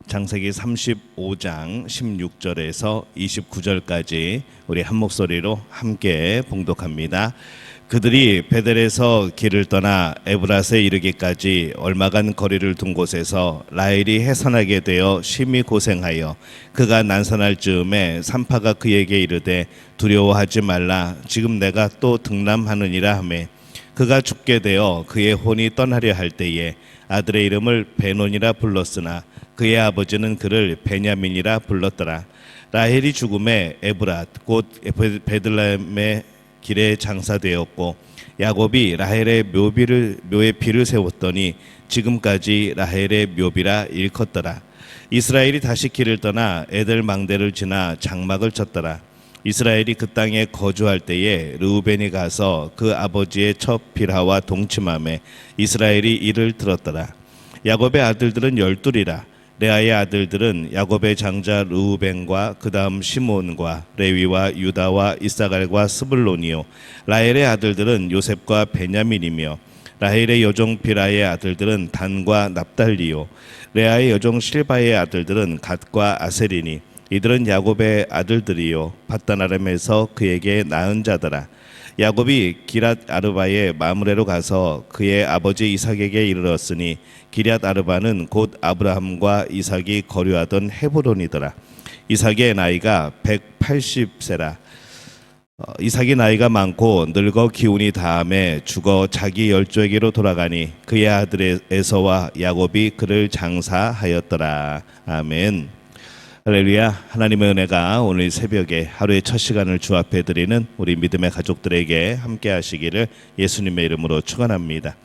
창세기 35장 16절에서 29절까지 우리 한 목소리로 함께 봉독합니다. 그들이 베델에서 길을 떠나 에브랏에 이르기까지 얼마간 거리를 둔 곳에서 라헬이 해산하게 되어 심히 고생하여 그가 난산할 즈음에 산파가 그에게 이르되 두려워하지 말라, 지금 내가 또 등남하느니라 하매, 그가 죽게 되어 그의 혼이 떠나려 할 때에 아들의 이름을 베논이라 불렀으나 그의 아버지는 그를 베냐민이라 불렀더라. 라헬이 죽음에 에브랏 곧 베들레헴의 길에 장사되었고, 야곱이 라헬의 묘에 비를 세웠더니 지금까지 라헬의 묘비라 일컫더라. 이스라엘이 다시 길을 떠나 에델 망대를 지나 장막을 쳤더라. 이스라엘이 그 땅에 거주할 때에 르우벤이 가서 그 아버지의 첫 빌하와 동침하매 이스라엘이 이를 들었더라. 야곱의 아들들은 12이라. 레아의 아들들은 야곱의 장자 르우벤과 그 다음 시몬과 레위와 유다와 이사갈과 스불론이요, 라헬의 아들들은 요셉과 베냐민이며, 라헬의 여종 비라의 아들들은 단과 납달리요, 레아의 여종 실바의 아들들은 갓과 아셀이니, 이들은 야곱의 아들들이요 밧단아람에서 그에게 낳은 자더라. 야곱이 기랏 아르바의 마므레로 가서 그의 아버지 이삭에게 이르렀으니 기럇 아르바는 곧 아브라함과 이삭이 거류하던 헤브론이더라. 이삭의 나이가 180세라. 이삭이 나이가 많고 늙어 기운이 다함에 죽어 자기 열조에게로 돌아가니 그의 아들 에서와 야곱이 그를 장사하였더라. 아멘. 할렐루야. 하나님의 은혜가 오늘 새벽에 하루의 첫 시간을 주 앞에 드리는 우리 믿음의 가족들에게 함께 하시기를 예수님의 이름으로 축원합니다.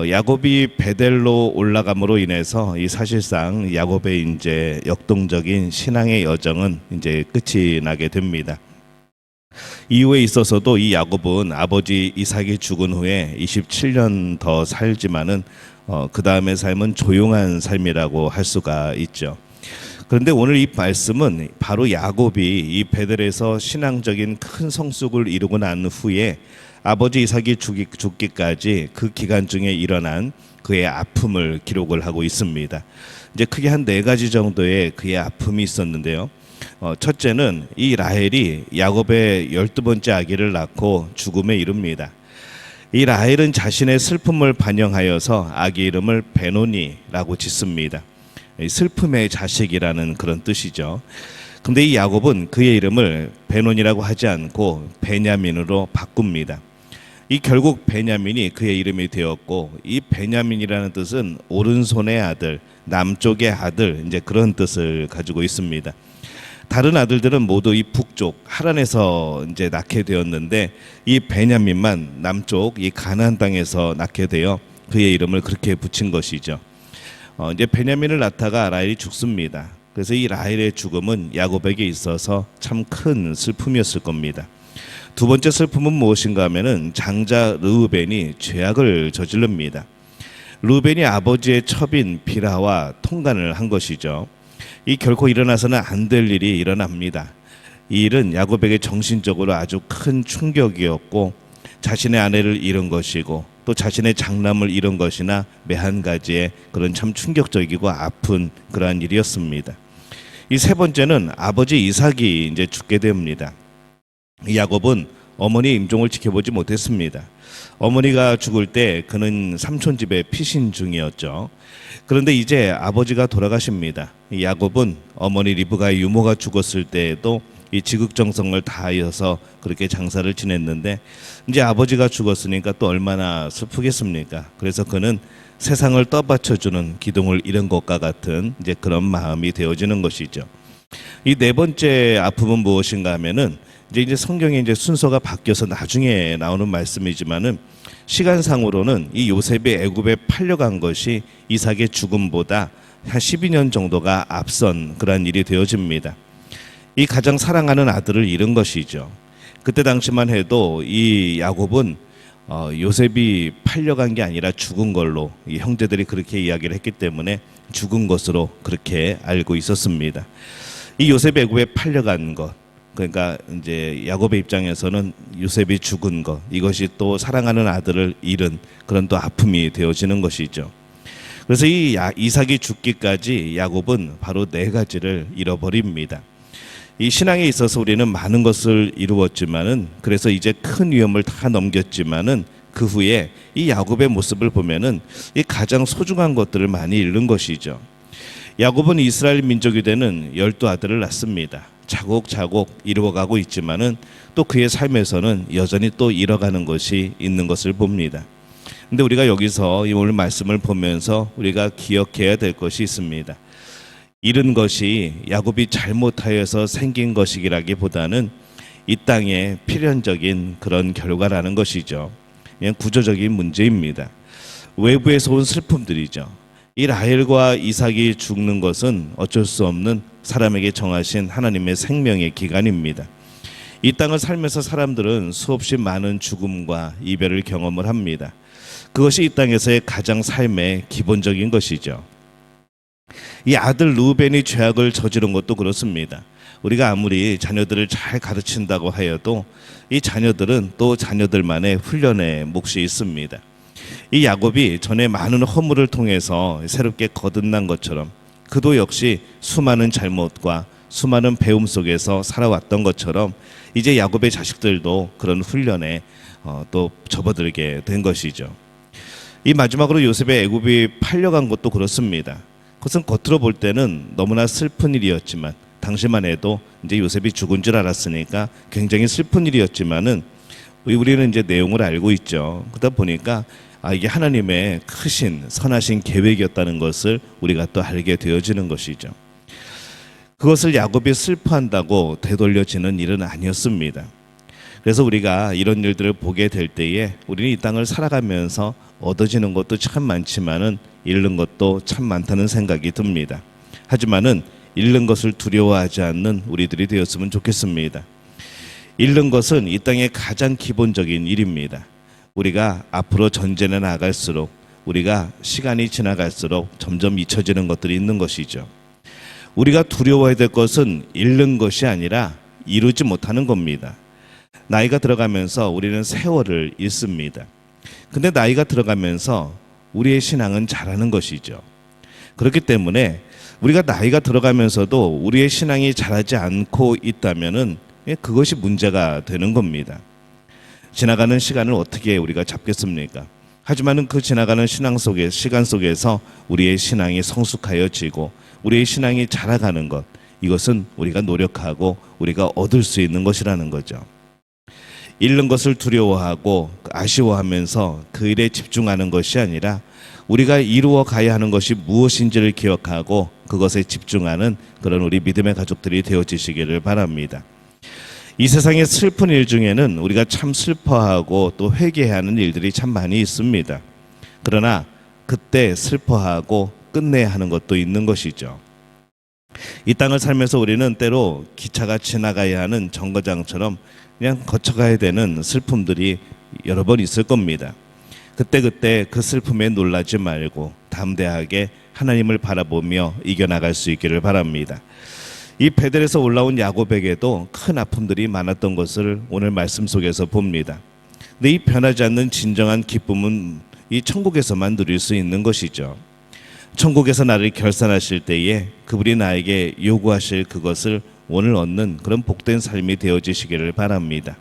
야곱이 베델로 올라감으로 인해서 이 사실상 야곱의 이제 역동적인 신앙의 여정은 이제 끝이 나게 됩니다. 이후에 있어서도 이 야곱은 아버지 이삭이 죽은 후에 27년 더 살지만은 그 다음의 삶은 조용한 삶이라고 할 수가 있죠. 그런데 오늘 이 말씀은 바로 야곱이 이 베델에서 신앙적인 큰 성숙을 이루고 난 후에 아버지 이삭이 죽기까지 그 기간 중에 일어난 그의 아픔을 기록을 하고 있습니다. 이제 크게 한 4가지 정도의 그의 아픔이 있었는데요. 첫째는 이 라헬이 야곱의 12번째 아기를 낳고 죽음에 이릅니다. 이 라헬은 자신의 슬픔을 반영하여서 아기 이름을 베노니라고 짓습니다. 슬픔의 자식이라는 그런 뜻이죠. 근데 이 야곱은 그의 이름을 베논이라고 하지 않고 베냐민으로 바꿉니다. 이 결국 베냐민이 그의 이름이 되었고, 이 베냐민이라는 뜻은 오른손의 아들, 남쪽의 아들, 이제 그런 뜻을 가지고 있습니다. 다른 아들들은 모두 이 북쪽 하란에서 이제 낳게 되었는데, 이 베냐민만 남쪽 이 가나안 땅에서 낳게 되어 그의 이름을 그렇게 붙인 것이죠. 이제 베냐민을 낳다가 라헬이 죽습니다. 그래서 이 라헬의 죽음은 야곱에게 있어서 참 큰 슬픔이었을 겁니다. 두 번째 슬픔은 무엇인가 하면은 장자 르우벤이 죄악을 저지릅니다. 르우벤이 아버지의 첩인 빌하와 통간을 한 것이죠. 이 결코 일어나서는 안 될 일이 일어납니다. 이 일은 야곱에게 정신적으로 아주 큰 충격이었고, 자신의 아내를 잃은 것이고 또 자신의 장남을 잃은 것이나 매한 가지의 그런 참 충격적이고 아픈 그러한 일이었습니다. 이 세 번째는 아버지 이삭이 이제 죽게 됩니다. 야곱은 어머니의 임종을 지켜보지 못했습니다. 어머니가 죽을 때 그는 삼촌 집에 피신 중이었죠. 그런데 이제 아버지가 돌아가십니다. 야곱은 어머니 리브가의 유모가 죽었을 때에도 이 지극정성을 다하여서 그렇게 장사를 지냈는데, 이제 아버지가 죽었으니까 또 얼마나 슬프겠습니까? 그래서 그는 세상을 떠받쳐주는 기둥을 잃은 것과 같은 이제 그런 마음이 되어지는 것이죠. 이 4번째 아픔은 무엇인가 하면은 이제 성경에 이제 순서가 바뀌어서 나중에 나오는 말씀이지만은, 시간상으로는 이 요셉이 애굽에 팔려간 것이 이삭의 죽음보다 한 12년 정도가 앞선 그러한 일이 되어집니다. 이 가장 사랑하는 아들을 잃은 것이죠. 그때 당시만 해도 이 야곱은 요셉이 팔려간 게 아니라 죽은 걸로, 이 형제들이 그렇게 이야기를 했기 때문에 죽은 것으로 그렇게 알고 있었습니다. 이 요셉이 애굽에 팔려간 것, 그러니까 이제 야곱의 입장에서는 요셉이 죽은 것, 이것이 또 사랑하는 아들을 잃은 그런 또 아픔이 되어지는 것이죠. 그래서 이 이삭이 죽기까지 야곱은 바로 네 가지를 잃어버립니다. 이 신앙에 있어서 우리는 많은 것을 이루었지만은, 그래서 이제 큰 위험을 다 넘겼지만은 그 후에 이 야곱의 모습을 보면은 이 가장 소중한 것들을 많이 잃는 것이죠. 야곱은 이스라엘 민족이 되는 12아들을 낳습니다. 차곡차곡 이루어가고 있지만은 또 그의 삶에서는 여전히 또 잃어가는 것이 있는 것을 봅니다. 근데 우리가 여기서 이 오늘 말씀을 보면서 우리가 기억해야 될 것이 있습니다. 잃은 것이 야곱이 잘못하여서 생긴 것이라기보다는 이 땅의 필연적인 그런 결과라는 것이죠. 그냥 구조적인 문제입니다. 외부에서 온 슬픔들이죠. 이 라헬과 이삭이 죽는 것은 어쩔 수 없는 사람에게 정하신 하나님의 생명의 기간입니다. 이 땅을 살면서 사람들은 수없이 많은 죽음과 이별을 경험을 합니다. 그것이 이 땅에서의 가장 삶의 기본적인 것이죠. 이 아들 루벤이 죄악을 저지른 것도 그렇습니다. 우리가 아무리 자녀들을 잘 가르친다고 하여도 이 자녀들은 또 자녀들만의 훈련의 몫이 있습니다. 이 야곱이 전에 많은 허물을 통해서 새롭게 거듭난 것처럼 그도 역시 수많은 잘못과 수많은 배움 속에서 살아왔던 것처럼 이제 야곱의 자식들도 그런 훈련에 또 접어들게 된 것이죠. 이 마지막으로 요셉의 애굽이 팔려간 것도 그렇습니다. 그것은 겉으로 볼 때는 너무나 슬픈 일이었지만, 당시만 해도 이제 요셉이 죽은 줄 알았으니까 굉장히 슬픈 일이었지만은 우리는 이제 내용을 알고 있죠. 그러다 보니까 이게 하나님의 크신 선하신 계획이었다는 것을 우리가 또 알게 되어지는 것이죠. 그것을 야곱이 슬퍼한다고 되돌려지는 일은 아니었습니다. 그래서 우리가 이런 일들을 보게 될 때에 우리는 이 땅을 살아가면서 얻어지는 것도 참 많지만은 잃는 것도 참 많다는 생각이 듭니다. 하지만은 잃는 것을 두려워하지 않는 우리들이 되었으면 좋겠습니다. 잃는 것은 이 땅의 가장 기본적인 일입니다. 우리가 앞으로 전진해 나갈수록, 우리가 시간이 지나갈수록 점점 잊혀지는 것들이 있는 것이죠. 우리가 두려워해야 될 것은 잃는 것이 아니라 이루지 못하는 겁니다. 나이가 들어가면서 우리는 세월을 잃습니다. 근데 나이가 들어가면서 우리의 신앙은 자라는 것이죠. 그렇기 때문에 우리가 나이가 들어가면서도 우리의 신앙이 자라지 않고 있다면은 그것이 문제가 되는 겁니다. 지나가는 시간을 어떻게 우리가 잡겠습니까? 하지만은 그 지나가는 시간 속에서 우리의 신앙이 성숙하여지고 우리의 신앙이 자라가는 것, 이것은 우리가 노력하고 우리가 얻을 수 있는 것이라는 거죠. 잃는 것을 두려워하고 아쉬워하면서 그 일에 집중하는 것이 아니라 우리가 이루어 가야 하는 것이 무엇인지를 기억하고 그것에 집중하는 그런 우리 믿음의 가족들이 되어지시기를 바랍니다. 이 세상의 슬픈 일 중에는 우리가 참 슬퍼하고 또 회개해야 하는 일들이 참 많이 있습니다. 그러나 그때 슬퍼하고 끝내야 하는 것도 있는 것이죠. 이 땅을 살면서 우리는 때로 기차가 지나가야 하는 정거장처럼 그냥 거쳐가야 되는 슬픔들이 여러 번 있을 겁니다. 그때 그 슬픔에 놀라지 말고 담대하게 하나님을 바라보며 이겨나갈 수 있기를 바랍니다. 이 베델에서 올라온 야곱에게도 큰 아픔들이 많았던 것을 오늘 말씀 속에서 봅니다. 근데 이 변하지 않는 진정한 기쁨은 이 천국에서만 누릴 수 있는 것이죠. 천국에서 나를 결산하실 때에 그분이 나에게 요구하실 그것을 오늘 얻는 그런 복된 삶이 되어지시기를 바랍니다.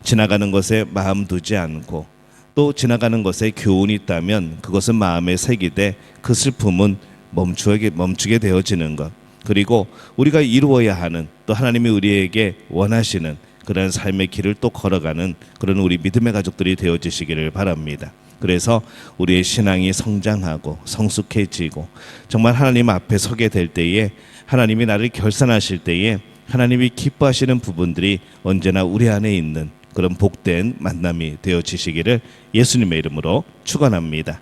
지나가는 것에 마음 두지 않고 또 지나가는 것에 교훈이 있다면 그것은 마음에 새기되 그 슬픔은 멈추게 되어지는 것, 그리고 우리가 이루어야 하는 또 하나님이 우리에게 원하시는 그런 삶의 길을 또 걸어가는 그런 우리 믿음의 가족들이 되어지시기를 바랍니다. 그래서 우리의 신앙이 성장하고 성숙해지고 정말 하나님 앞에 서게 될 때에 하나님이 나를 결산하실 때에 하나님이 기뻐하시는 부분들이 언제나 우리 안에 있는 그런 복된 만남이 되어지시기를 예수님의 이름으로 축원합니다.